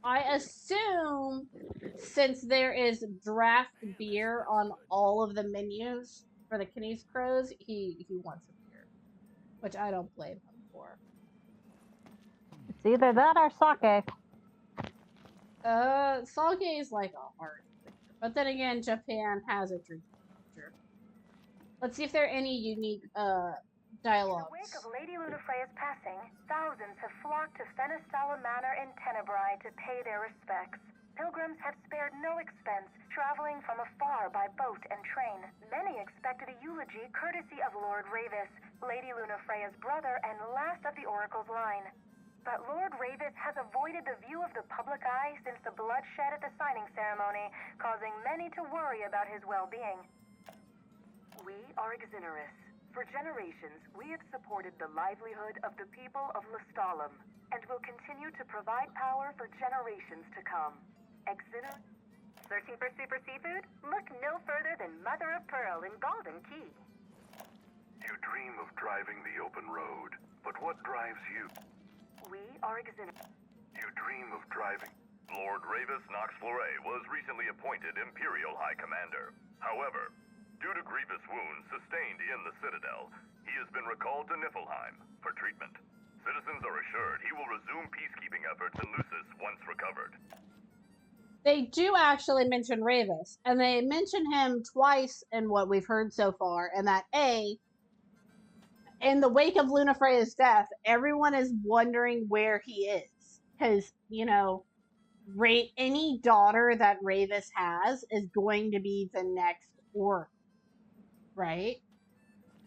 I assume since there is draft beer on all of the menus for the Knies Crows, he wants a beer, which I don't blame him for. It's either that or sake. Sake is like a hard drinker, but then again, Japan has a drinking culture. Let's see if there are any unique dialogues. In the wake of Lady Lunafreya's passing, thousands have flocked to Fenestala Manor in Tenebrae to pay their respects. Pilgrims have spared no expense, traveling from afar by boat and train. Many expected a eulogy courtesy of Lord Ravis, Lady Lunafreya's brother and last of the Oracle's line. But Lord Ravis has avoided the view of the public eye since the bloodshed at the signing ceremony, causing many to worry about his well-being. We are Exoneris. For generations, we have supported the livelihood of the people of Lestalem, and will continue to provide power for generations to come. Exoneris. Searching for super seafood? Look no further than Mother of Pearl in Golden Key. You dream of driving the open road, but what drives you? We are Exoneris. You dream of driving... Lord Ravis Nox Fleury was recently appointed Imperial High Commander. However, due to grievous wounds sustained in the Citadel, he has been recalled to Niflheim for treatment. Citizens are assured he will resume peacekeeping efforts in Lucis once recovered. They do actually mention Ravis, and they mention him twice in what we've heard so far, and that in the wake of Lunafreya's death, everyone is wondering where he is. Because, any daughter that Ravis has is going to be the next Oracle, right?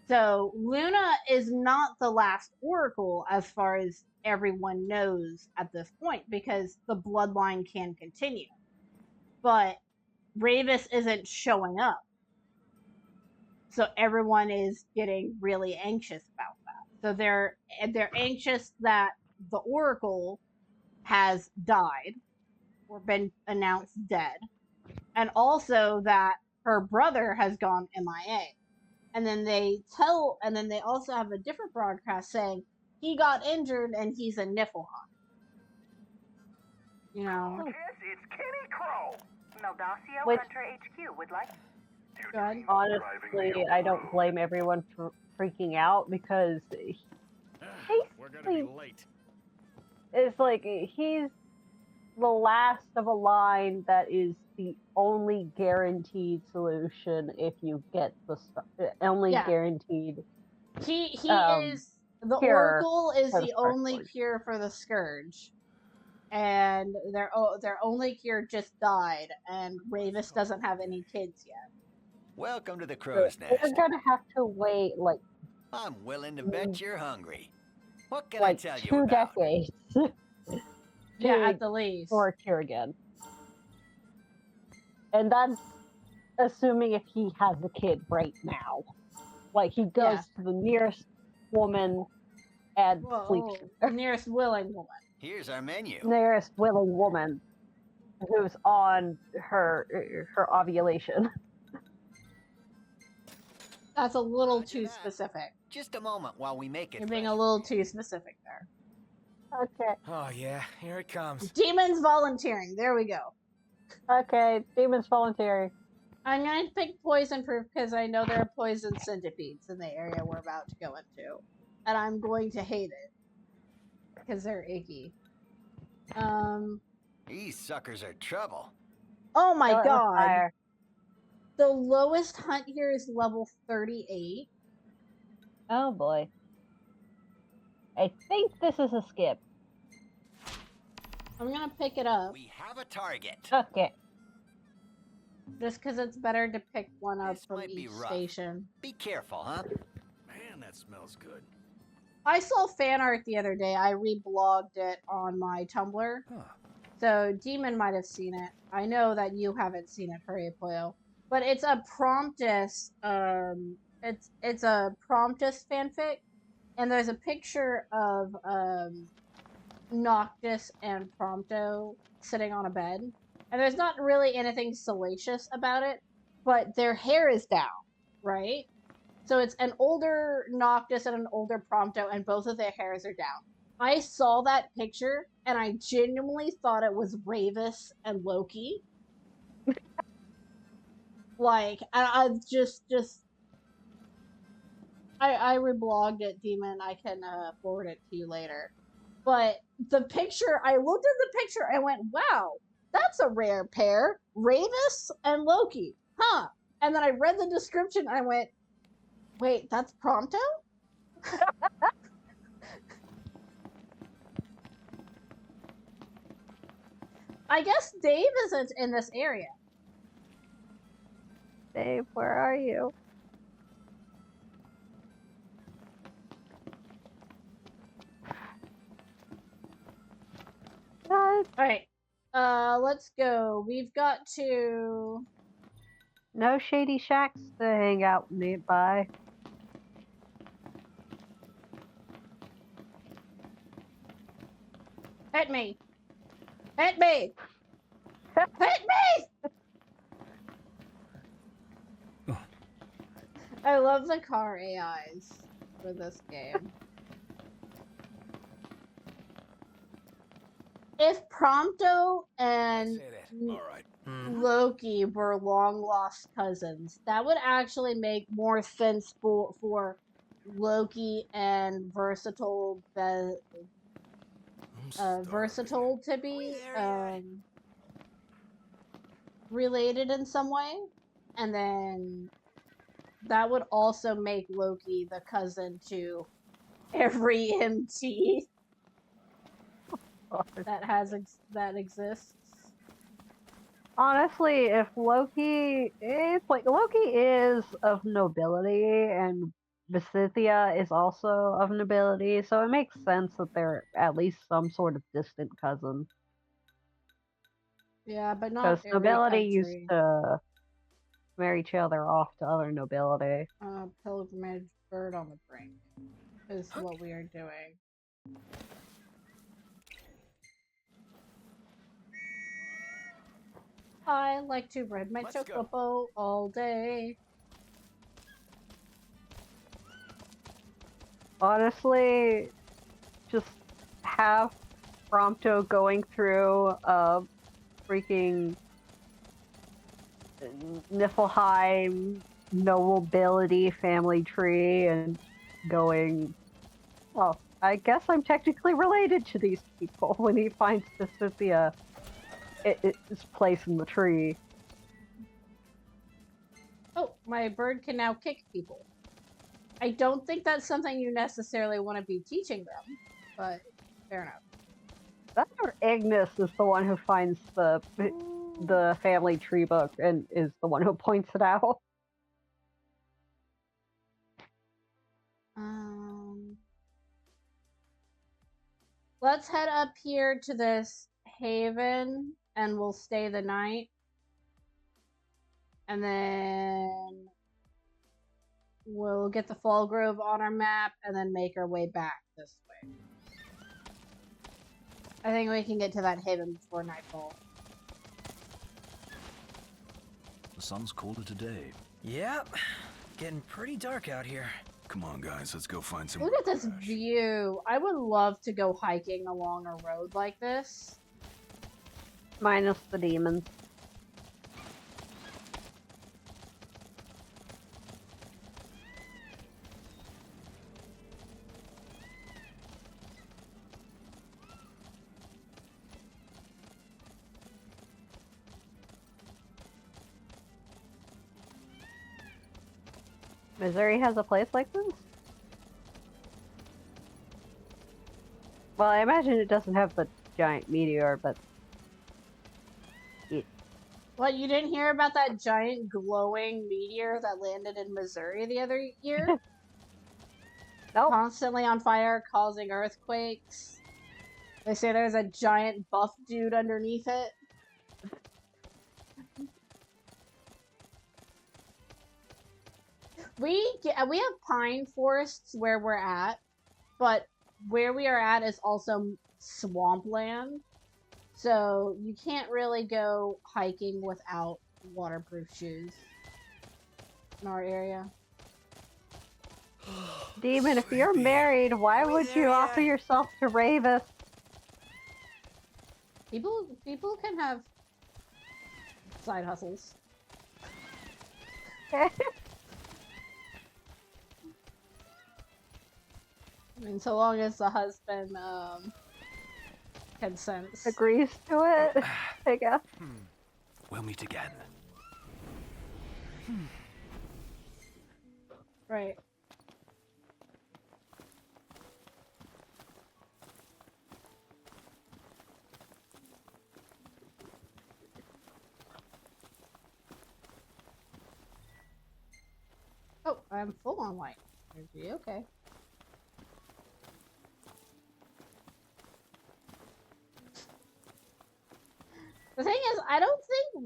So, Luna is not the last Oracle as far as everyone knows at this point, because the bloodline can continue. But Ravis isn't showing up. So everyone is getting really anxious about that. So they're anxious that the Oracle has died or been announced dead, and also that her brother has gone MIA. And then they also have a different broadcast saying he got injured and he's in Niflheim. Yes, it's Kenny Crow. Meldacio Which- Hunter HQ would like... You Good. dream of driving the Honestly, open I don't road. blame everyone for freaking out because We're gonna be late. it's like he's the last of a line that is the only guaranteed solution if you get the only Yeah. guaranteed. He is the cure Oracle is for the the only Scourge. cure for the Scourge, and their only cure just died, and Ravis doesn't have any kids yet. Welcome to the Crow's We're Nest. gonna have to wait like I'm willing to bet you're hungry. What can I like tell you 2 about? decades Yeah, at the least. for a cure again. And that's assuming if he has a kid right now. Like he goes Yeah. to the nearest woman and sleeps The nearest willing woman. Here's our menu. nearest willing woman who's on her ovulation. That's a little Roger too that. specific. Just a moment while we make it. You're being a fresh. little too specific there. Okay. Oh yeah, here it comes. Demons volunteering. There we go. Okay, demons voluntary. I'm going to pick poison proof because I know there are poison centipedes in the area we're about to go into. And I'm going to hate it. Because they're icky. These suckers are trouble. Oh my Kill it with god. fire. The lowest hunt here is level 38. Oh boy. I think this is a skip. I'm going to pick it up. We have a target. Okay. Just because it's better to pick one up This from might be each rough. station. Be careful, huh? Man, that smells good. I saw fan art the other day. I reblogged it on my Tumblr. Huh. So Demon might have seen it. I know that you haven't seen it, HurryPollo. But it's a Promptus, it's a Promptus fanfic. And there's a picture of Noctis and Prompto sitting on a bed. And there's not really anything salacious about it, but their hair is down, right? So it's an older Noctis and an older Prompto, and both of their hairs are down. I saw that picture and I genuinely thought it was Ravis and Loki. Like, I reblogged it, Demon. I can forward it to you later. But the picture, I looked at the picture and went, wow, that's a rare pair. Ravis and Loki. Huh. And then I read the description and I went, wait, that's Prompto? I guess Dave isn't in this area. Dave, where are you? Guys, Alright. Let's go. We've got to... no shady shacks to hang out nearby. Hit me! Hit me! Hit me! I love the car AIs for this game. If Prompto and All right. Loki were long lost cousins, that would actually make more sense for Loki and Versatile to be related in some way, and then that would also make Loki the cousin to every MT that exists. Honestly, if Loki, it's like Loki is of nobility, and Visithia is also of nobility, so it makes sense that they're at least some sort of distant cousin. Yeah, but not Because every nobility country. used to marry each other off to other nobility. Pilgrimage bird on the brink is what we are doing. I like to ride my chocobo all day. Honestly, just have Prompto going through a freaking Niflheim nobility family tree and going, well, I guess I'm technically related to these people when he finds Visithia its place in the tree. Oh, my bird can now kick people. I don't think that's something you necessarily want to be teaching them, but fair enough. That's where Ignis is the one who finds the family tree book and is the one who points it out. Let's head up here to this haven and we'll stay the night. And then we'll get the Fall Grove on our map and then make our way back this way. I think we can get to that haven before nightfall. The sun's colder today. Yep. Getting pretty dark out here. Come on, guys, let's go find some. Look at this view. I would love to go hiking along a road like this. Minus the demons. Missouri has a place like this? Well, I imagine it doesn't have the giant meteor, but... What, you didn't hear about that giant glowing meteor that landed in Missouri the other year? Nope. Constantly on fire, causing earthquakes. They say there's a giant buff dude underneath it. We have pine forests where we're at, but where we are at is also swampland, so you can't really go hiking without waterproof shoes in our area. Demon, if you're married, why would you offer yourself to Ravis? People can have side hustles. Okay. I mean, so long as the husband consents. Agrees to it, I guess. We'll meet again. Right. Oh, I'm full on light energy. Okay. The thing is, I don't think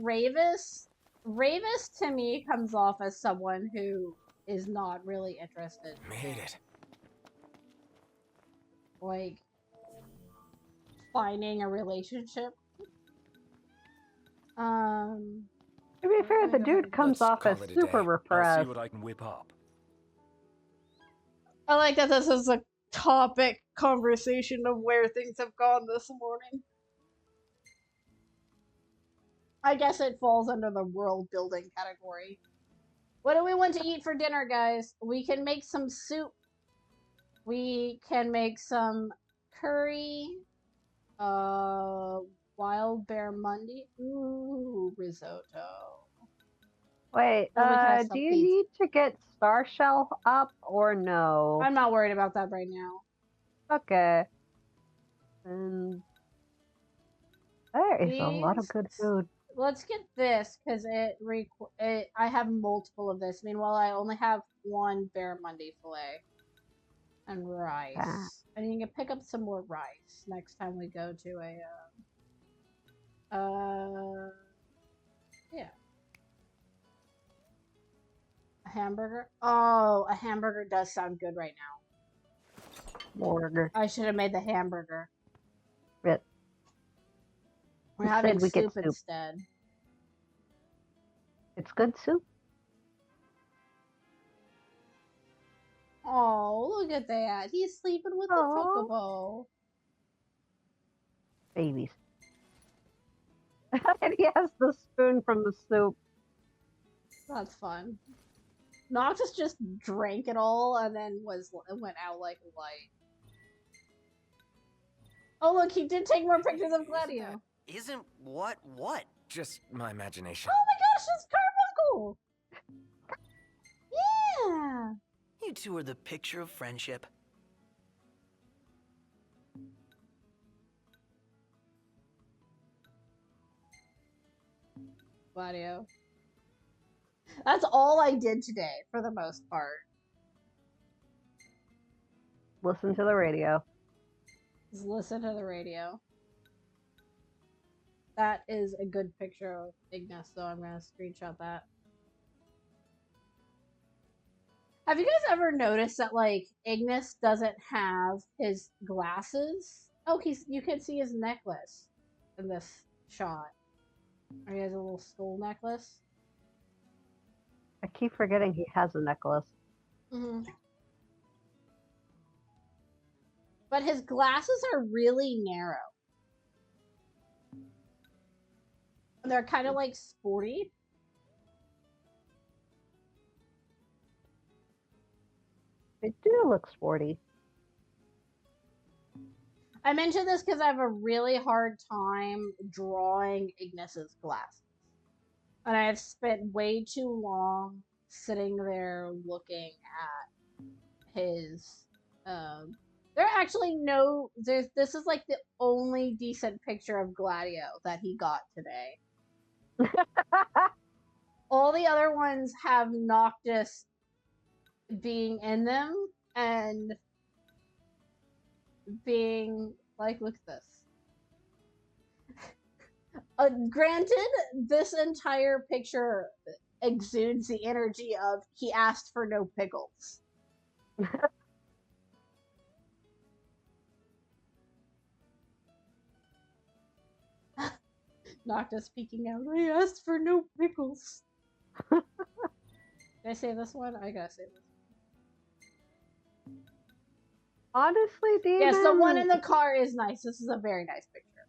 Ravis to me comes off as someone who is not really interested. Made it. Like finding a relationship. To be fair, the dude comes off as super I'll see repressed. what I can whip up. I like that this is a topic conversation of where things have gone this morning. I guess it falls under the world building category. What do we want to eat for dinner, guys? We can make some soup. We can make some curry. Wild Bear Monday. Ooh, risotto. Wait, Then we can have do some you pizza. need to get Star Shell up or no? I'm not worried about that right now. Okay. And there is a lot of good food. Let's get this because I have multiple of this. Meanwhile, I only have one Bear Monday fillet and rice. Ah. And you can pick up some more rice next time we go to yeah. A hamburger? Oh, a hamburger does sound good right now. Burger. I should have made the hamburger. But We're having we get soup soup instead. It's good soup. Oh, look at that. He's sleeping with the chocobo. Babies. And he has the spoon from the soup. That's fun. Noctis just drank it all and then went out like light. Oh look, he did take more pictures of Gladio. Isn't what? Just my imagination. Oh my gosh, it's Carbuncle! Yeah! You two are the picture of friendship. Gladio. That's all I did today, for the most part. Listen to the radio. Just listen to the radio. That is a good picture of Ignis, so I'm gonna screenshot that. Have you guys ever noticed that, like, Ignis doesn't have his glasses? Oh, you can see his necklace in this shot. Or he has a little skull necklace. I keep forgetting he has a necklace. Mm-hmm. But his glasses are really narrow. They're kind of like sporty. They do look sporty. I mentioned this because I have a really hard time drawing Ignis's glasses. And I've spent way too long sitting there looking at his, there are actually this is like the only decent picture of Gladio that he got today. All the other ones have Noctis being in them and being like, look at this. Granted, this entire picture exudes the energy of he asked for no pickles. Noctis speaking out. I asked for no pickles. Did I save this one? I gotta save this Honestly, Demon. Yes, the one in the car is nice. This is a very nice picture.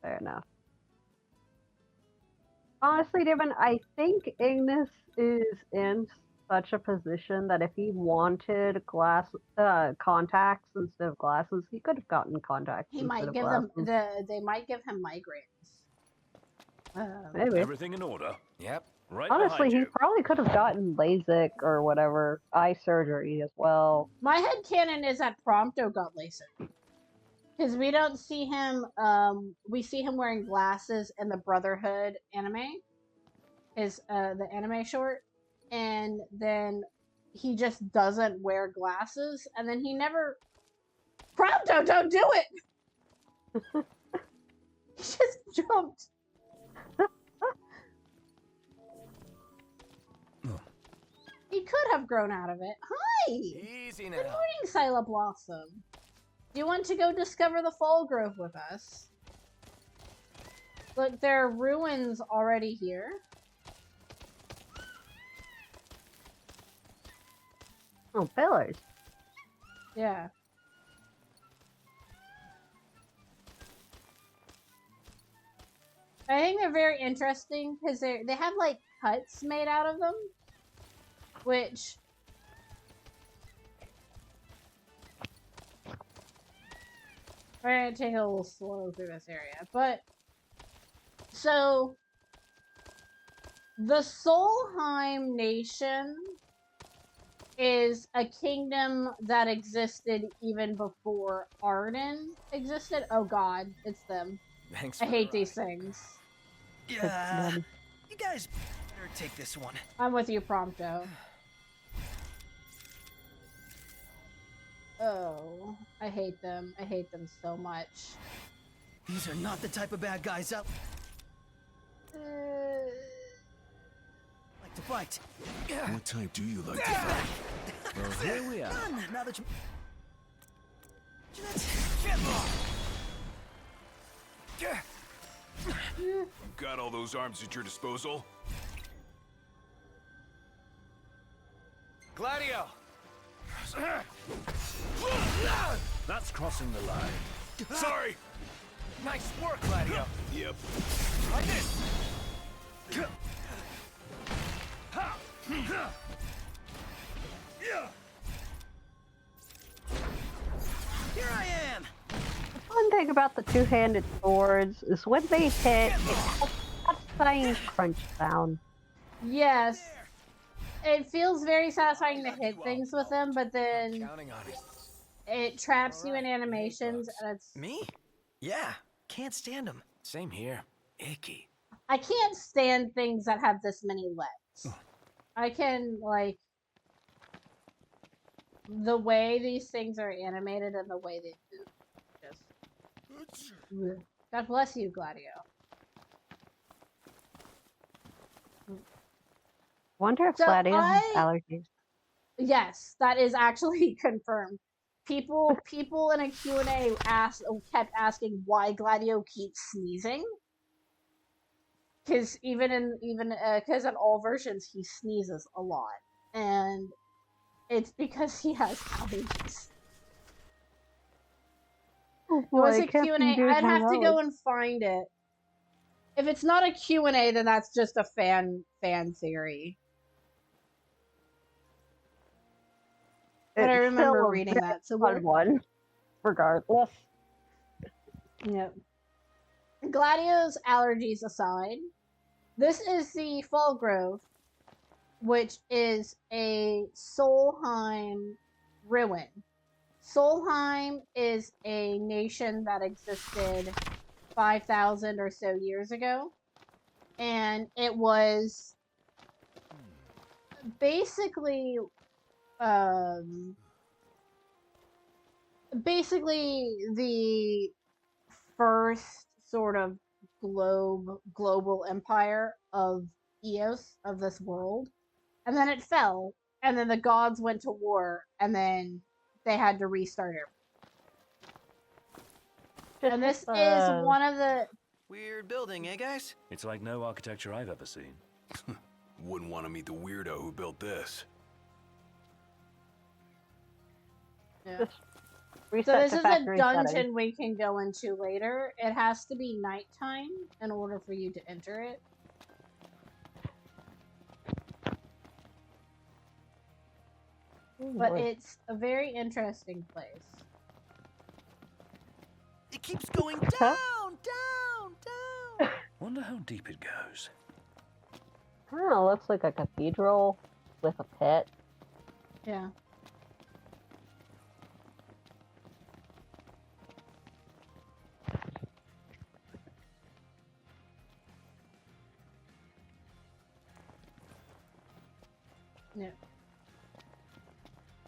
Fair enough. Honestly, Demon, I think Ignis is in such a position that if he wanted contacts instead of glasses, he could have gotten contacts He instead might of give glasses. them they might give him migraines. Maybe. Everything in order? Yep. Right Honestly, behind he you. probably could have gotten LASIK or whatever, eye surgery as well. My headcanon is that Prompto got LASIK. Because we don't see him, we see him wearing glasses in the Brotherhood anime. The anime short. And then he just doesn't wear glasses. And then he never... Prompto, don't do it! He just jumped. He could have grown out of it. Hi! Easy now. Good morning, Scylla Blossom. Do you want to go discover the Fall Grove with us? Look, there are ruins already here. Oh, pillars. Yeah. I think they're very interesting because they have like huts made out of them, which we're gonna take a little slow through this area. But so the Solheim Nation is a kingdom that existed even before Arden existed. Oh God, it's them. Thanks I for hate the these ride. things. Yeah, you guys better take this one. I'm with you, Prompto. Oh, I hate them. I hate them so much. These are not the type of bad guys out like to fight. What type do you like to fight? Well, here we are. Done. Now that You got all those arms at your disposal? Gladio! That's crossing the line. Sorry! Nice work, Gladio! Yep. Like this! here I am. The fun thing about the two-handed swords is when they hit, it has a satisfying crunch sound. Yes. It feels very satisfying to hit things with them, but then Counting on it. it traps you in animations, and it's... Me? Yeah, can't stand them. Same here. Icky. I can't stand things that have this many legs. I can, like... The way these things are animated and the way they move. Just... God bless you, Gladio. Wonder if So Gladio has allergies. Yes, that is actually confirmed. People in a Q&A kept asking why Gladio keeps sneezing. Because because in all versions he sneezes a lot, and it's because he has allergies. It was a Q&A. I'd have to go and find it. If it's not a Q&A, then that's just a fan theory. But I remember reading that. So fun one, regardless. Yep. Gladio's allergies aside, this is the Fall Grove, which is a Solheim ruin. Solheim is a nation that existed 5,000 or so years ago, and it was basically the first sort of global empire of Eos, of this world, and then it fell, and then the gods went to war, and then they had to restart it. And this is one of the... Weird building, eh, guys? It's like no architecture I've ever seen. Wouldn't want to meet the weirdo who built this. Yeah. So Reset this to is a factory dungeon settings. we can go into later. It has to be nighttime in order for you to enter it. But it's a very interesting place. It keeps going down, down, down. Wonder how deep it goes. I don't know, looks like a cathedral with a pit. Yeah. Yeah.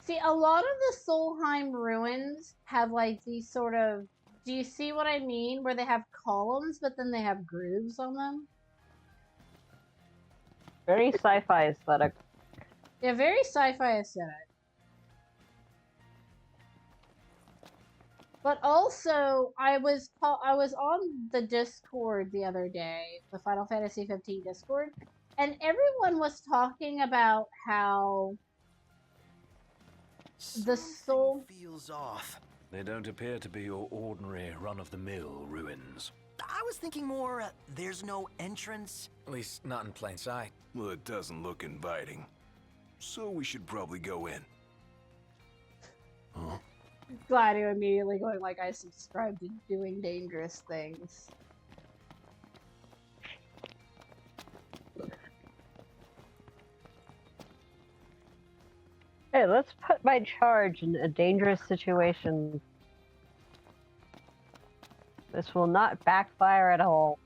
See, a lot of the Solheim ruins have like these sort of. Do you see what I mean? Where they have columns, but then they have grooves on them. Very sci-fi aesthetic. Yeah, very sci-fi aesthetic. But also, I was on the Discord the other day, the Final Fantasy 15 Discord, and everyone was talking about how the soul feels off. They don't appear to be your ordinary run-of-the-mill ruins. I was thinking more, there's no entrance. At least not in plain sight. Well, it doesn't look inviting. So we should probably go in. Huh? Gladio immediately going like, I subscribe to doing dangerous things. Hey, let's put my charge in a dangerous situation. This will not backfire at all.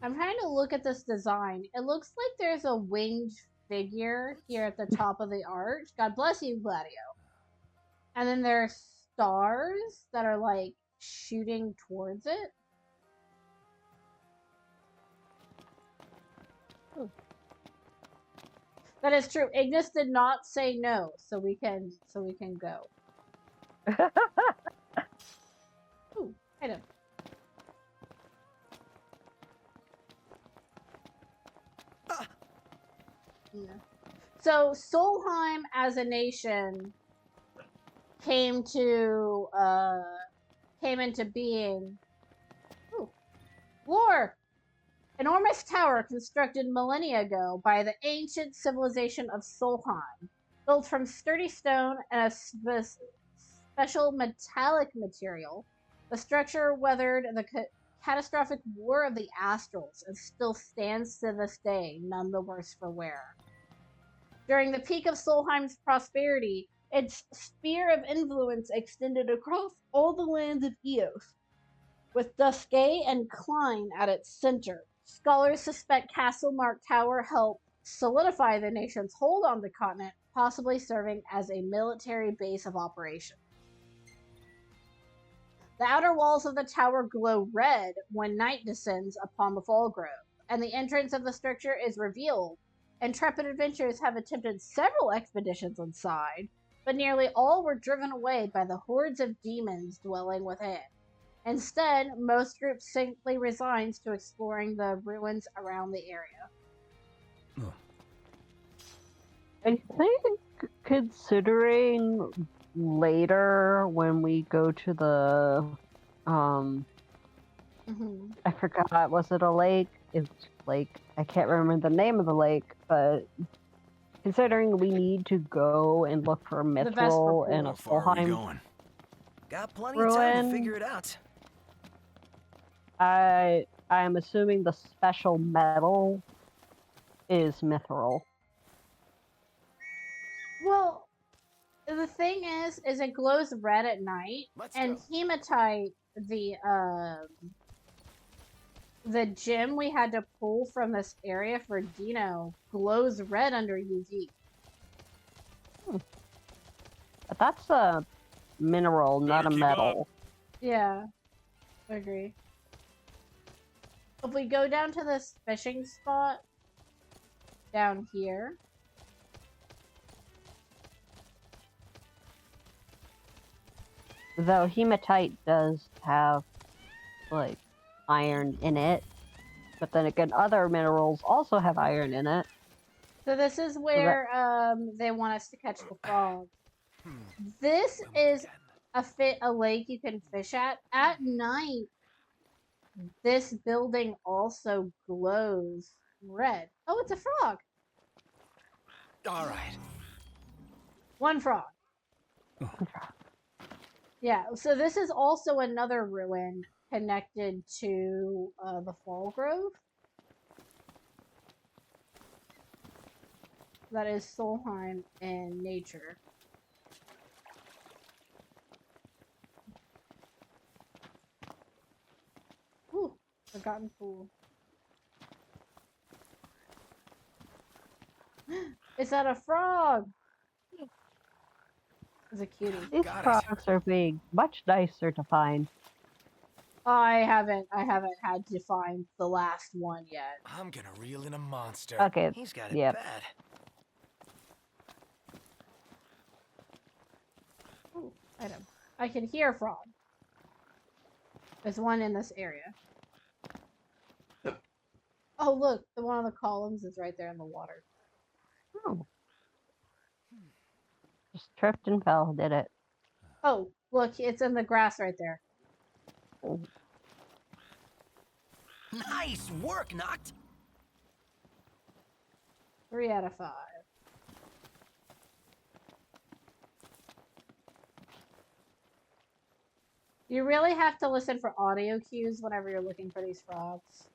I'm trying to look at this design. It looks like there's a winged figure here at the top of the arch. God bless you, Gladio. And then there are stars that are like shooting towards it. That is true. Ignis did not say no, so we can go. Ooh, item. Yeah. So Solheim as a nation came into being. Ooh. Lore! Enormous tower constructed millennia ago by the ancient civilization of Solheim, built from sturdy stone and a special metallic material. The structure weathered the catastrophic War of the Astrals and still stands to this day, none the worse for wear. During the peak of Solheim's prosperity, its sphere of influence extended across all the lands of Eos, with Duscae and Klein at its center. Scholars suspect Castlemark Tower helped solidify the nation's hold on the continent, possibly serving as a military base of operation. The outer walls of the tower glow red when night descends upon the Fall Grove, and the entrance of the structure is revealed. Intrepid adventurers have attempted several expeditions inside, but nearly all were driven away by the hordes of demons dwelling within. Instead, most groups simply resigns to exploring the ruins around the area. Oh. I think, considering later when we go to the, I forgot, was it a lake? It's lake. I can't remember the name of the lake, but considering we need to go and look for Mithril and a How far are we Solheim going? Got plenty of time to ruin, figure it out. I'm assuming the special metal is Mithril. Well, the thing is it glows red at night, and hematite, the gem we had to pull from this area for Dino, glows red under UV. But that's a mineral, not a keep metal. Yeah, I agree. If we go down to this fishing spot down here, Though hematite does have, like, iron in it. But then again, other minerals also have iron in it. So this is where they want us to catch the frogs. This When we is can. a lake you can fish at. At night, this building also glows red. Oh, it's a frog. All right. One frog. Yeah, so this is also another ruin connected to the Fall Grove. That is Solheim in nature. Ooh, forgotten pool. Is that a frog? It's a cutie. These Got it. frogs are being much nicer to find. I haven't had to find the last one yet. I'm gonna reel in a monster. Okay, He's got it yep. bad. Ooh, item. I can hear frog. There's one in this area. Oh, look, the one of the columns is right there in the water. Oh. Just tripped and fell, did it? Oh, look, it's in the grass right there. Oh. Nice work, Noct. 3 out of 5. You really have to listen for audio cues whenever you're looking for these frogs.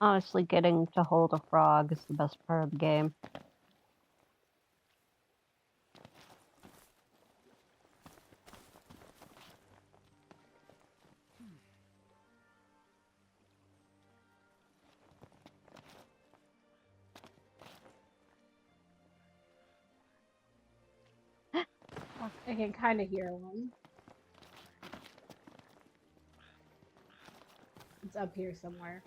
Honestly, getting to hold a frog is the best part of the game. I can kind of hear one. It's up here somewhere.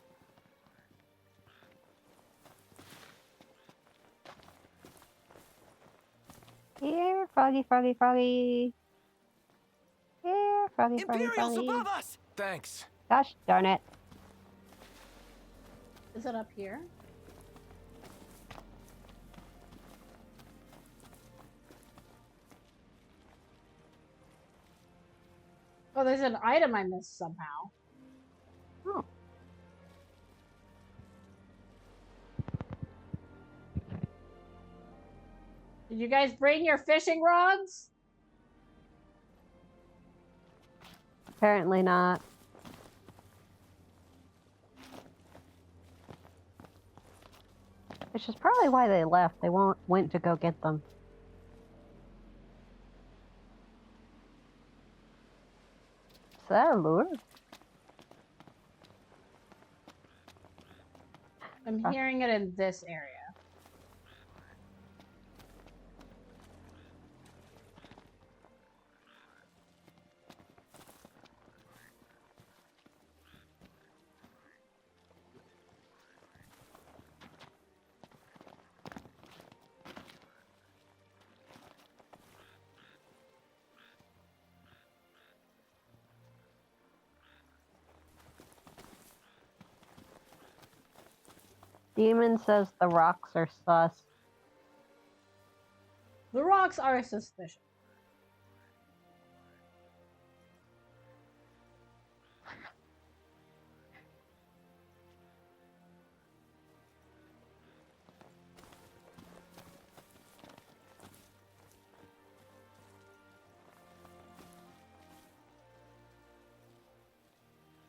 Here, froggy, froggy, froggy. Here, froggy, froggy, Imperials froggy. above us! Thanks. Gosh darn it. Is it up here? Oh, there's an item I missed somehow. Oh. Did you guys bring your fishing rods? Apparently not. Which is probably why they left. They went to go get them. Is that a lure? I'm hearing it in this area. Demon says the rocks are sus. The rocks are suspicious.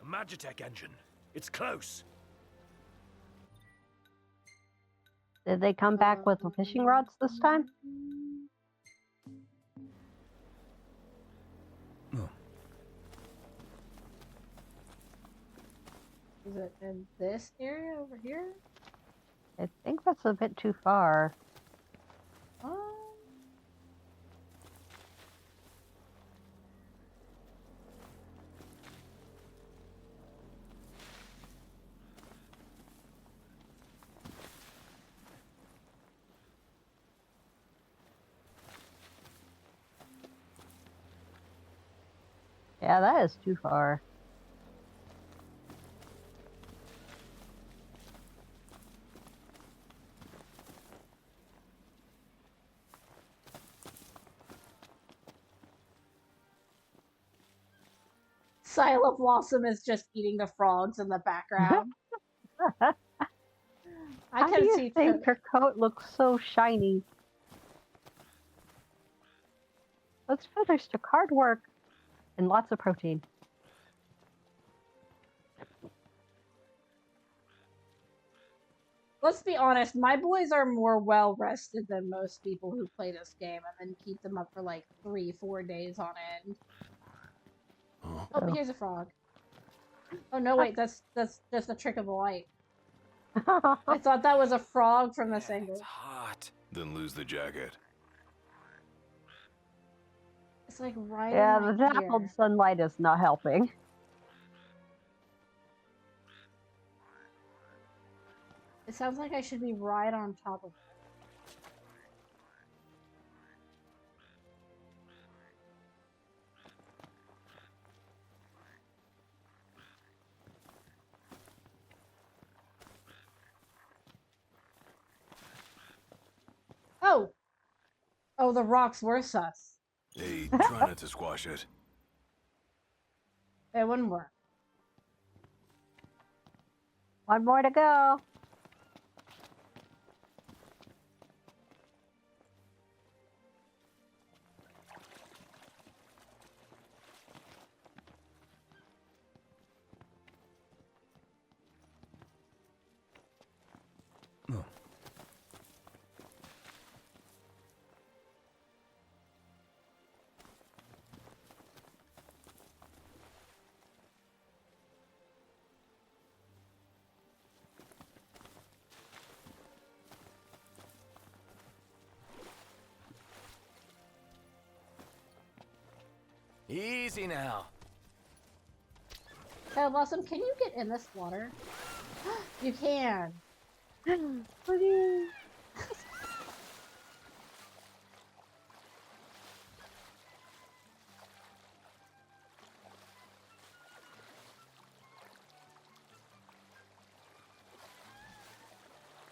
A Magitech engine. It's close. Did they come back with the fishing rods this time? Oh. Is it in this area over here? I think that's a bit too far. Um, Yeah, that is too far. Scylla Blossom is just eating the frogs in the background. I How do could you see think her coat looks so shiny? Those feathers took hard work and lots of protein. Let's be honest, my boys are more well rested than most people who play this game and then keep them up for like 3-4 days on end. Oh, here's a frog. Oh no, wait, that's just a trick of the light. I thought that was a frog from this angle. It's hot. Then lose the jacket. It's like right Yeah, in the my dappled ear. sunlight is not helping. It sounds like I should be right on top of it. Oh! Oh, the rocks were sus. Hey, try not to squash it. It wouldn't work. One more to go. Oh. Easy now. Hey, Blossom, can you get in this water? You can.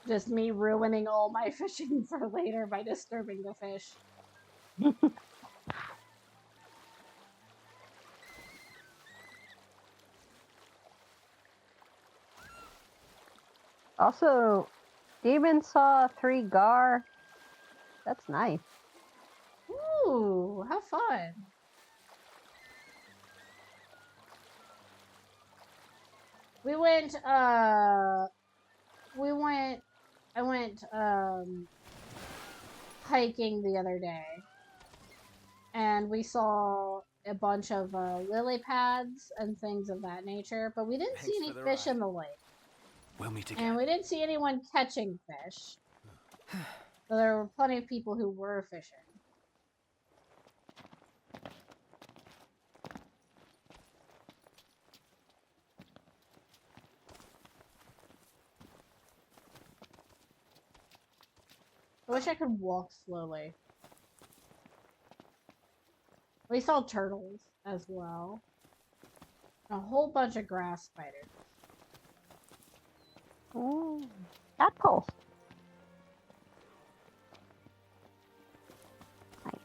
Just me ruining all my fishing for later by disturbing the fish. Also, Demon saw 3 Gar. That's nice. Ooh, how fun. We went, I went, hiking the other day. And we saw a bunch of, lily pads and things of that nature. But we didn't see Thanks any for the fish ride. in the lake. We'll meet again. And we didn't see anyone catching fish. But there were plenty of people who were fishing. I wish I could walk slowly. We saw turtles as well. A whole bunch of grass spiders. Ooh, that pulse. Nice.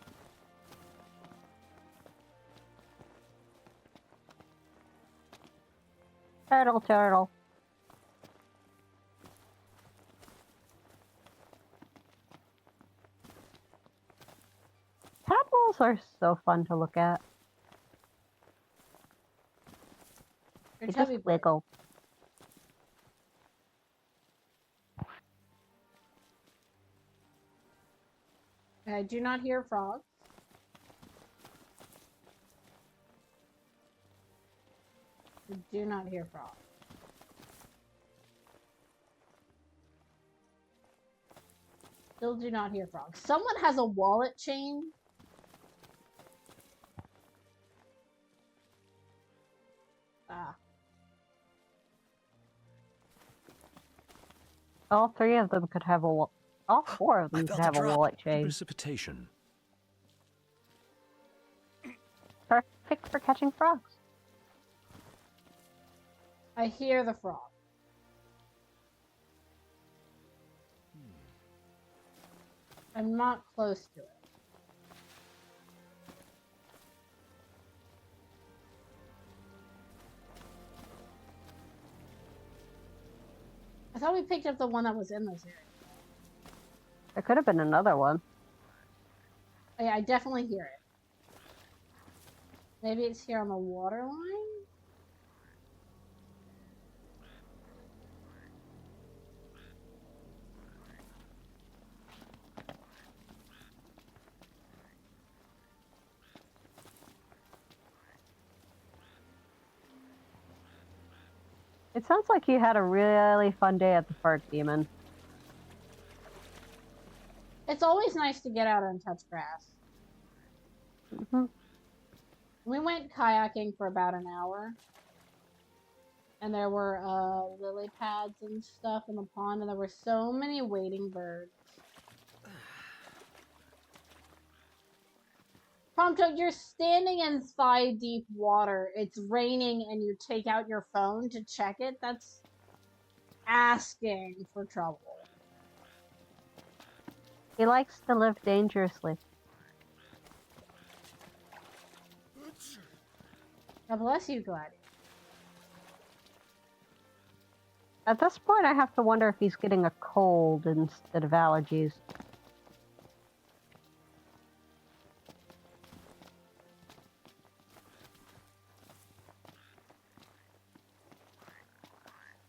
Turtle, turtle. Tadpoles are so fun to look at. They're They chubby just boys. wiggle. I do not hear frogs. I do not hear frogs. Still do not hear frogs. Someone has a wallet chain. Ah. All 3 of them could have a all 4 of I them could felt a have a drop. wallet chain. Precipitation. Perfect picked for catching frogs. I hear the frog. I'm not close to it. I thought we picked up the one that was in this area. There could have been another one. Oh, yeah, I definitely hear it. Maybe it's here on the water line? It sounds like you had a really fun day at the Fart Demon. It's always nice to get out and touch grass. Mm-hmm. We went kayaking for about an hour. And there were lily pads and stuff in the pond, and there were so many wading birds. Prompto, you're standing in thigh-deep water. It's raining, and you take out your phone to check it? That's asking for trouble. He likes to live dangerously. God bless you, Gladiator. At this point, I have to wonder if he's getting a cold instead of allergies.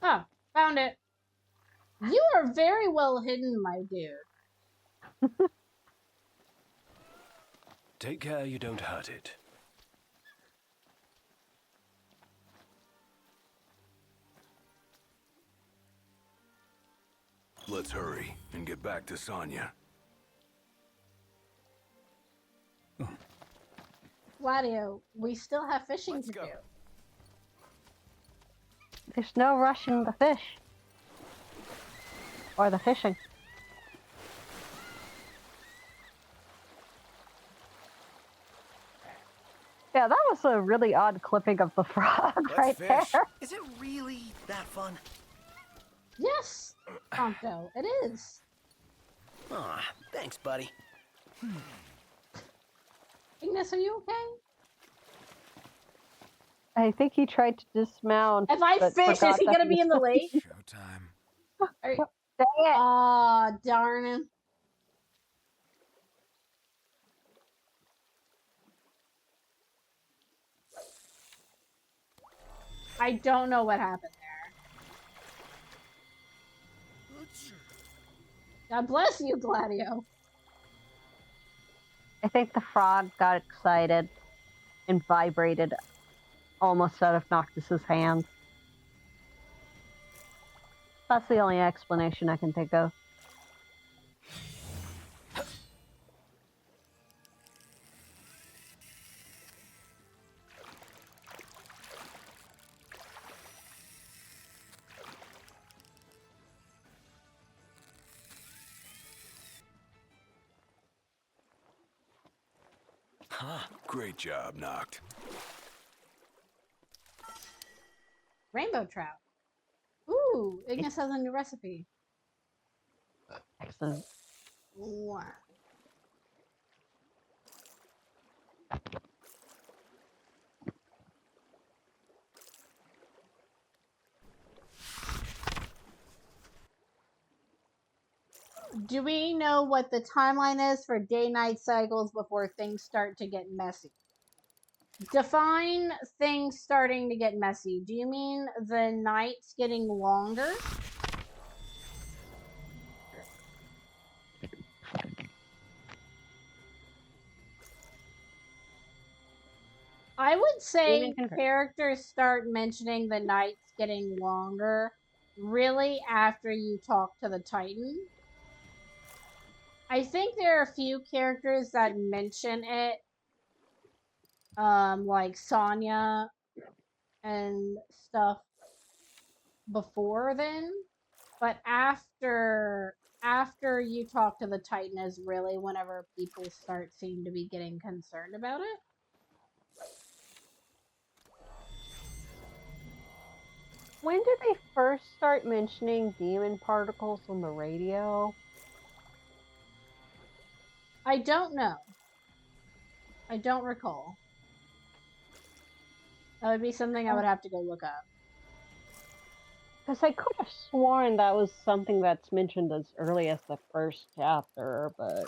Ah, found it. You are very well hidden, my dude. Take care you don't hurt it. Let's hurry and get back to Sonya. Gladio, we still have fishing to do. There's no rushing the fish. Or the fishing. Yeah, that was a really odd clipping of the frog right there. Is it really that fun? Yes, Prompto, it is. Aw, thanks, buddy. Ignis, are you okay? I think he tried to dismount. If I fish, is he gonna be in the lake? Showtime. Dang it. Aw, darn it. I don't know what happened there. God bless you, Gladio. I think the frog got excited and vibrated almost out of Noctis's hands. That's the only explanation I can think of. Great job, Noct. Rainbow trout. Ooh, Ignis has a new recipe. Excellent. Wow. Do we know what the timeline is for day-night cycles before things start to get messy? Define things starting to get messy. Do you mean the nights getting longer? I would say characters start mentioning the nights getting longer really after you talk to the Titan. I think there are a few characters that mention it, like Sonya and stuff before then, but after you talk to the Titan is really whenever people seem to be getting concerned about it. When did they first start mentioning demon particles on the radio? I don't know. I don't recall. That would be something I would have to go look up. Because I could have sworn that was something that's mentioned as early as the first chapter, but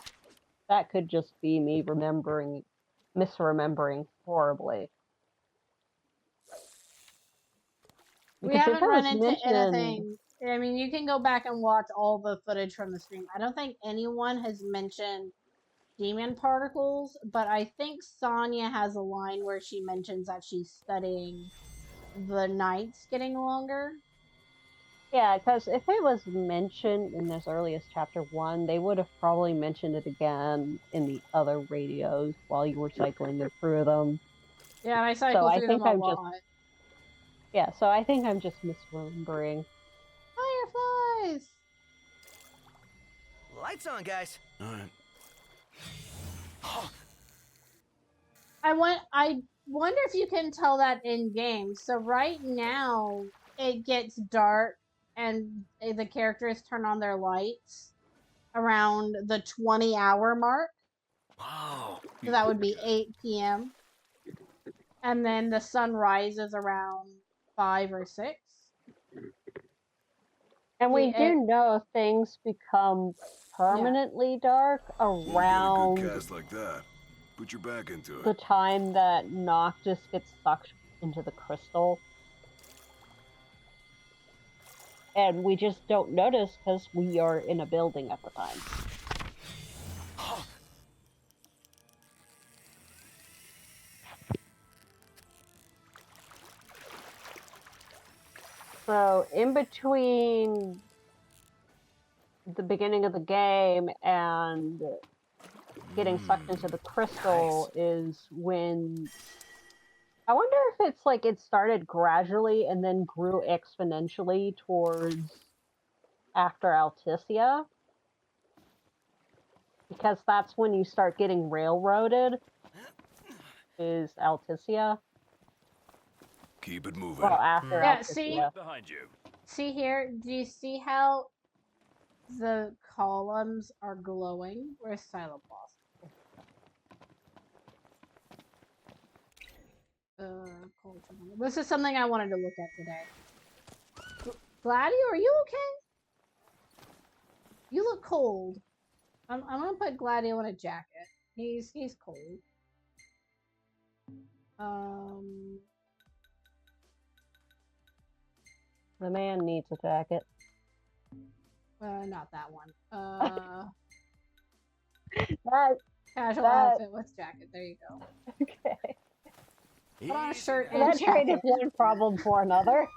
that could just be me misremembering horribly. We Because haven't it run was into mentioned... anything. I mean, you can go back and watch all the footage from the stream. I don't think anyone has mentioned demon particles, but I think Sonya has a line where she mentions that she's studying the nights getting longer. Yeah, because if it was mentioned in as early as chapter 1, they would have probably mentioned it again in the other radios while you were cycling through them. Yeah, I cycle through them a lot. Yeah, so I think I'm just misremembering. Fireflies! Lights on, guys. All right. I wonder if you can tell that in game. So right now it gets dark and the characters turn on their lights around the 20-hour mark. Wow. So that would be 8 p.m. And then the sun rises around 5 or 6. And we do know things become permanently dark around... Get a good cast like that. Put your back into it. The time that Noctis gets sucked into the crystal. And we just don't notice because we are in a building at the time. So, in between the beginning of the game and getting sucked into the crystal is when... I wonder if it's like it started gradually and then grew exponentially towards after Alticia. Because that's when you start getting railroaded, is Alticia. Keep it moving. Well, after Yeah, Alticia. see? Behind you. See here? Do you see how the columns are glowing? Where's Siloploss? This is something I wanted to look at today. Gladio, are you okay? You look cold. I'm gonna put Gladio in a jacket. He's cold. The man needs a jacket. Not that one. Casual outfit with jacket. There you go. Okay. Put on a shirt and That jacket. traded one problem for another.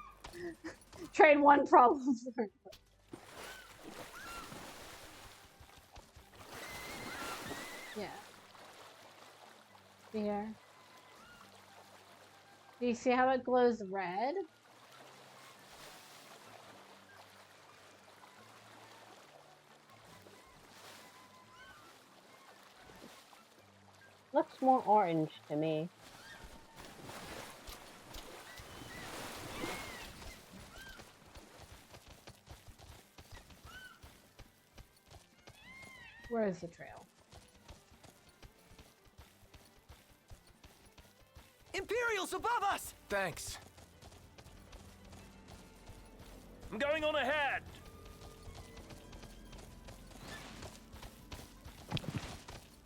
Trade one problem for another. Yeah. Here. Do you see how it glows red? Looks more orange to me. Where is the trail? Imperials above us! Thanks. I'm going on ahead.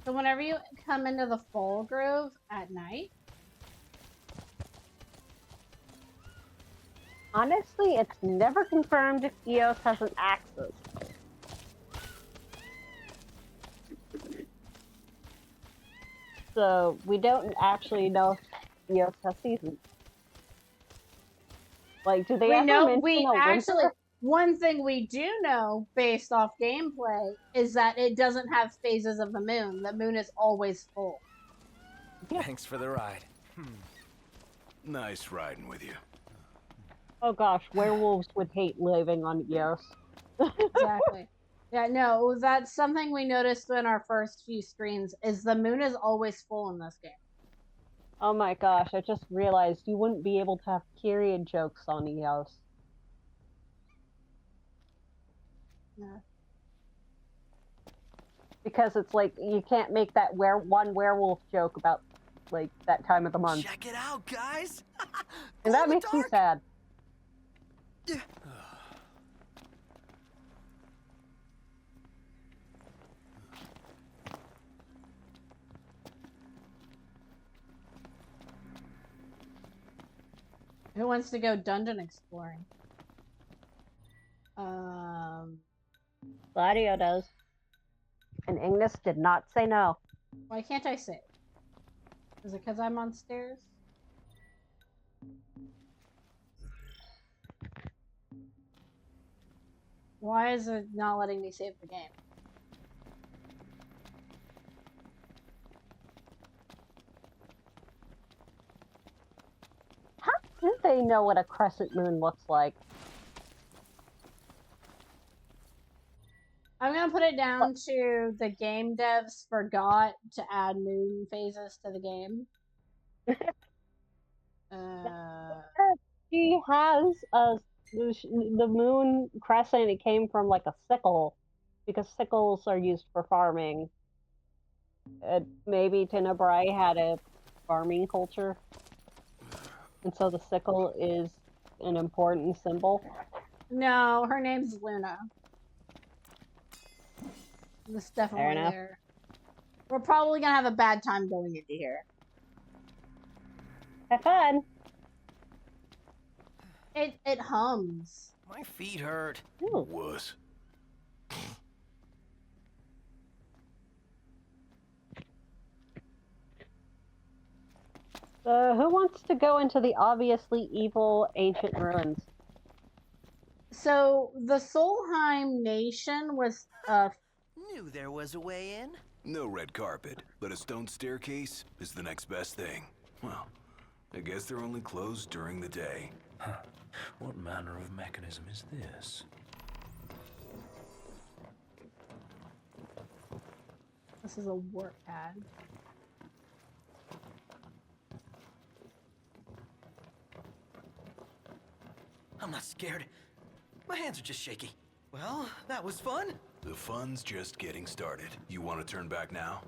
So whenever you come into the Fall Grove at night, Honestly, it's never confirmed if Eos has an axis. So we don't actually know if Eos has seasons. Like, do they ever mention a winter? One thing we do know based off gameplay is that it doesn't have phases of the moon. The moon is always full. Thanks for the ride. Nice riding with you. Oh gosh, werewolves would hate living on Eos. Exactly. Yeah, no, that's something we noticed in our first few screens, is the moon is always full in this game. Oh my gosh, I just realized you wouldn't be able to have period jokes on Eos. Yeah. Because it's like you can't make that one werewolf joke about like that time of the month. Check it out, guys! And that makes me sad. Who wants to go dungeon exploring? Gladio does. And Ignis did not say no. Why can't I say? Is it because I'm on stairs? Why is it not letting me save the game? How do they know what a crescent moon looks like? I'm gonna put it down to the game devs forgot to add moon phases to the game. She has the moon crescent. It came from like a sickle, because sickles are used for farming. Maybe Tenebrae had a farming culture, and so the sickle is an important symbol. No, her name's Luna. It's definitely there. We're probably gonna have a bad time going into here. Have fun. It hums. My feet hurt. Wuss. Who wants to go into the obviously evil ancient ruins? So the Solheim nation was Knew there was a way in. No red carpet, but a stone staircase is the next best thing. Well, I guess they're only closed during the day. Huh. What manner of mechanism is this? This is a warp pad. I'm not scared. My hands are just shaky. Well, that was fun. The fun's just getting started. You want to turn back now?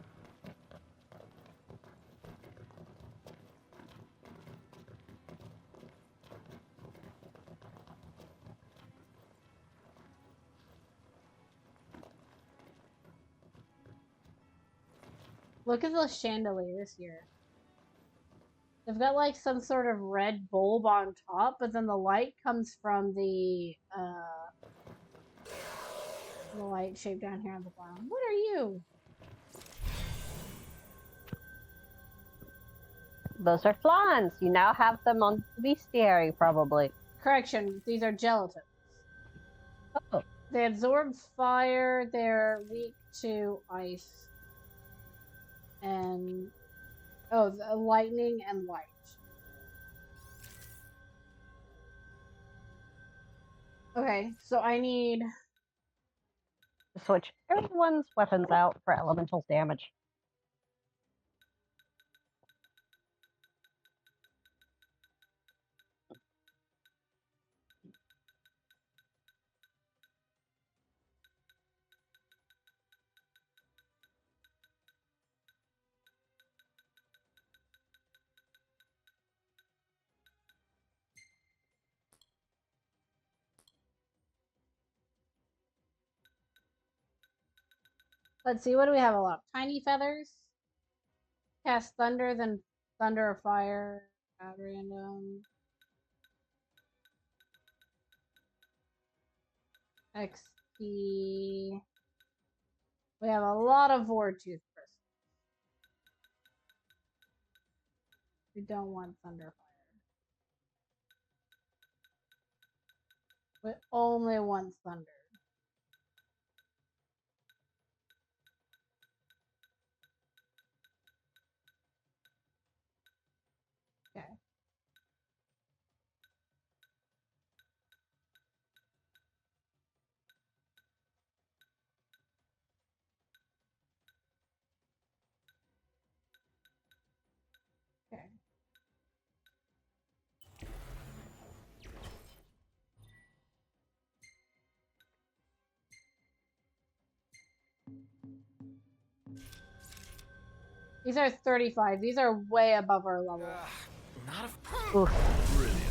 Look at those chandeliers here. They've got like some sort of red bulb on top, but then the light comes from the light shape down here on the bottom. What are you? Those are flans. You now have them on the bestiary, probably. Correction, these are gelatins. Oh. They absorb fire, they're weak to ice. And lightning and light. Okay, so I need to switch everyone's weapons out for elemental damage. Let's see, what do we have a lot? Tiny feathers. Cast thunder, then thunder or fire at random. XP. We have a lot of Vortooth crystals. We don't want thunder fire. We only want thunder. Okay. Okay. These are 35. These are way above our level. Not Oof. Brilliant.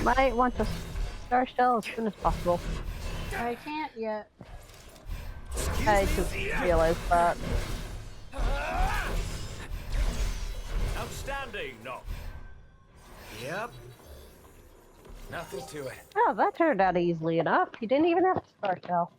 Might want to star shell as soon as possible. I can't yet. I just realized that. Outstanding, Noct. Yep. Nothing to it. Oh, that turned out easily enough. You didn't even have to star shell.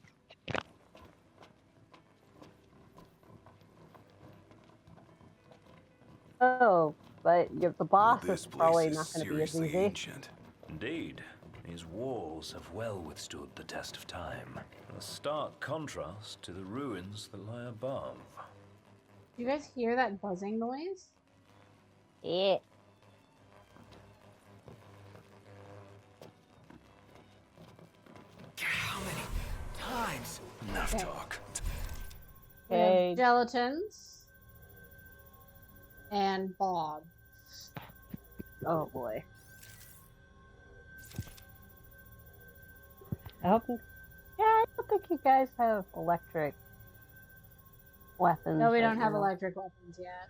Oh, but the boss This is place probably is not going to be as seriously easy. ancient. Indeed. These walls have well withstood the test of time. A stark contrast to the ruins that lie above. Do you guys hear that buzzing noise? Yeah. How many times? Enough Okay. talk. We have Okay. gelatins and Bob. Oh boy. Yeah, I don't think you guys have electric weapons. No, we right don't have now. electric weapons yet.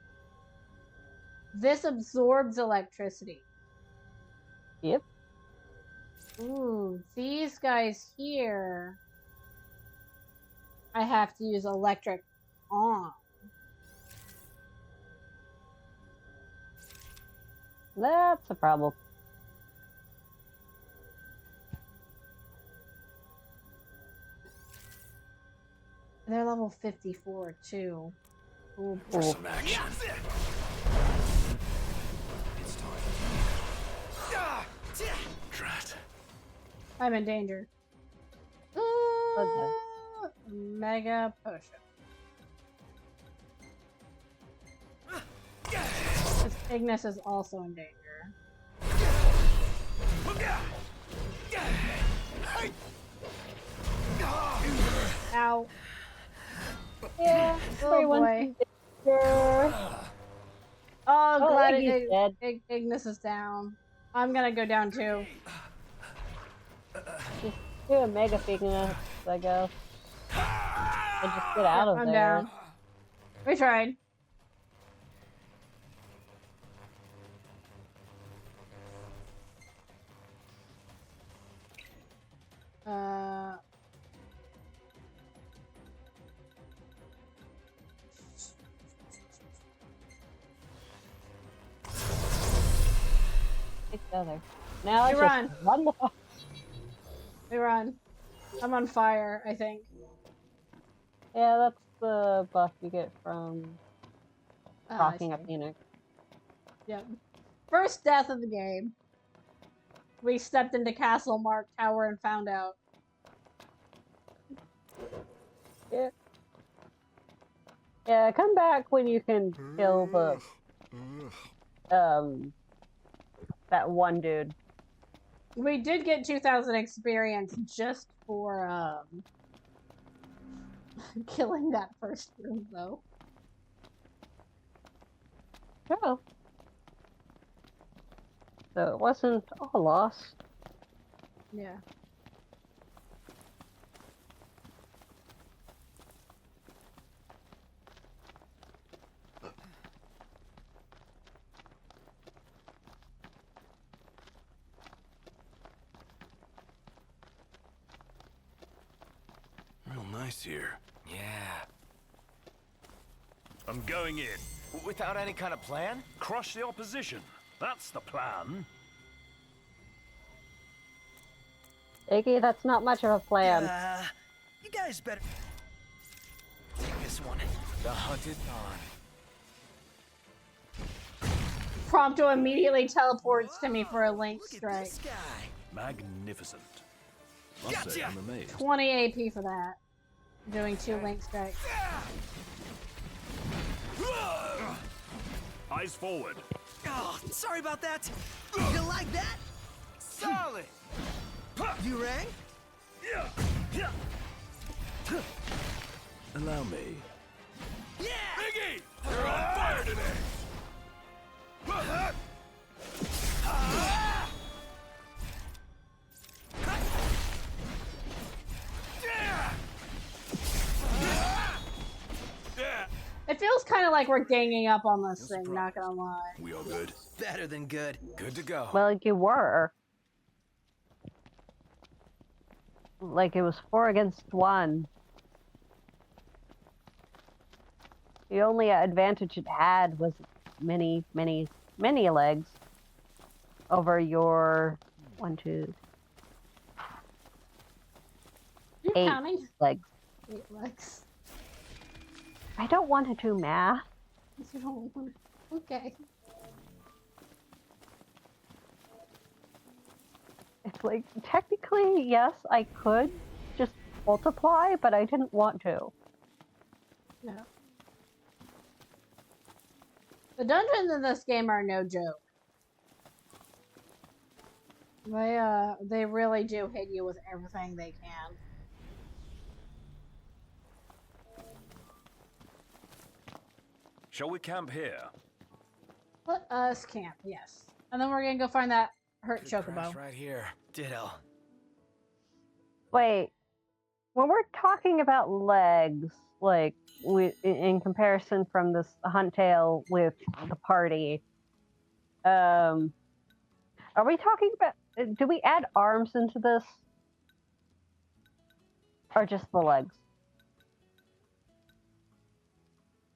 This absorbs electricity. Yep. Ooh, these guys here. I have to use electric on. That's a problem. They're level 54 too. Ooh, For some action. It's time. Drat. I'm in danger. Okay. Mega potion. This Ignis is also in danger. Ow. Yeah, Oh everyone's boy. in danger. Oh, Oh, glad Iggy's dead. Ignis is down. I'm gonna go down too. Just do a mega Ignis, I guess. And just get out of I'm there. down. We tried. Together. Now We it's run. just run the fuck. We run. I'm on fire, I think. Yeah, that's the buff you get from Ah, I talking a see. phoenix. Yep. First death of the game. We stepped into Castle Mark Tower and found out. Yeah. Yeah, come back when you can kill the that one dude. We did get 2,000 experience just for killing that first room, though. Oh. So it wasn't all lost. Yeah. Real nice here. Yeah. I'm going in. Without any kind of plan? Crush the opposition. That's the plan. Iggy, that's not much of a plan. You guys better take this one. The hunt is on. Prompto immediately teleports to me for a link Look at strike. this guy. Magnificent. Must say, Gotcha. I'm amazed. 20 AP for that. Doing 2 link strikes. Eyes forward. Oh, sorry about that. You like that? Solid. You rang? Allow me. Yeah. Iggy! You're on fire today! kind of like we're ganging up on this No thing, surprise. not gonna lie. We all good? Better than good. Good to go. Well, you were. Like it was 4 against 1. The only advantage it had was many legs over your 1, 2, You 8 counting? legs. 8 legs. I don't want to do math. You don't want- Okay. It's like, technically, yes, I could just multiply, but I didn't want to. No. The dungeons in this game are no joke. They really do hit you with everything they can. Shall we camp here? Let us camp, yes. And then we're gonna go find that hurt Could crash chocobo. right here. Ditto. Wait, when we're talking about legs, like, in comparison from this hunt tale with the party, are we talking about, do we add arms into this? Or just the legs?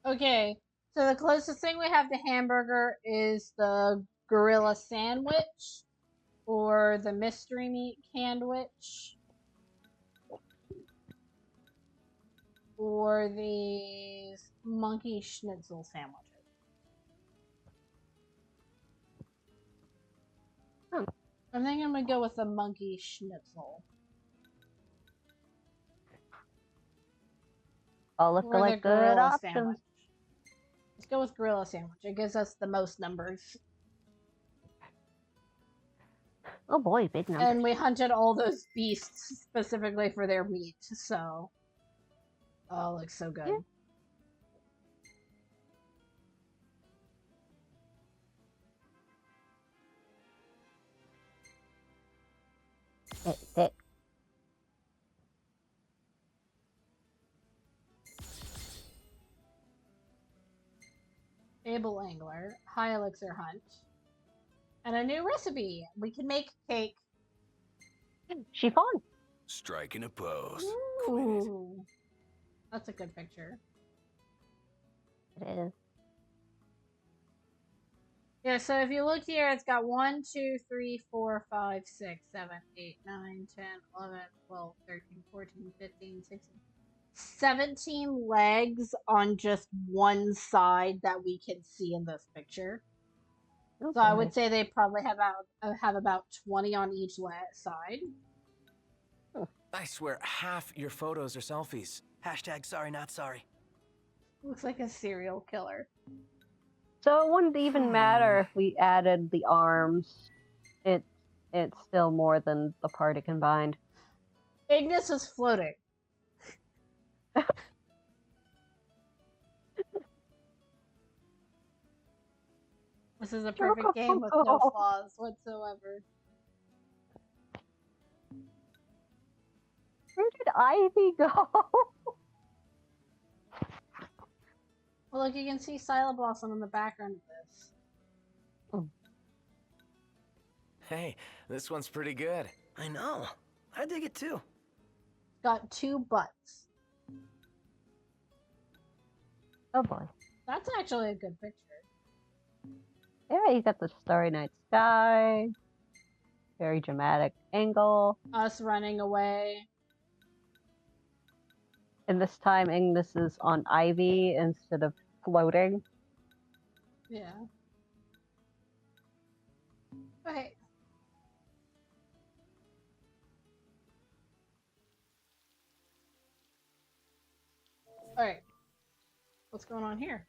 Okay, so the closest thing we have to hamburger is the gorilla sandwich or the mystery meat sandwich or these monkey schnitzel sandwiches. I think I'm gonna go with the monkey schnitzel. All look Or the like good gorilla options. sandwich. Let's go with gorilla sandwich. It gives us the most numbers. Oh boy, big numbers. And we hunted all those beasts specifically for their meat, so... Oh, it looks so good. Yeah. Thick. Able angler, high elixir hunt, and a new recipe. We can make cake. Chiffon. Striking a pose. Ooh, that's a good picture. It is. Yeah, so if you look here, it's got 1, 2, 3, 4, 5, 6, 7, 8, 9, 10, 11, 12, 13, 14, 15, 16, 17 legs on just one side that we can see in this picture. Okay. So I would say they probably have about 20 on each side. I swear half your photos are selfies. Hashtag sorry not sorry. Looks like a serial killer. So it wouldn't even matter if we added the arms. It's still more than the party combined. Ignis is floating. This is a perfect game with no flaws whatsoever. Where did Ivy go? Well, look, you can see Sila Blossom in the background of this. Hey, this one's pretty good. I know. I dig it too. Got 2 butts. Oh boy. That's actually a good picture. Yeah, you got the starry night sky. Very dramatic angle. Us running away. And this time Ignis is on Ivy instead of floating. Yeah. Okay. Alright. What's going on here?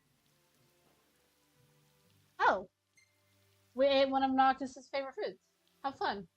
Oh! We ate one of Noctis' favorite foods. How fun.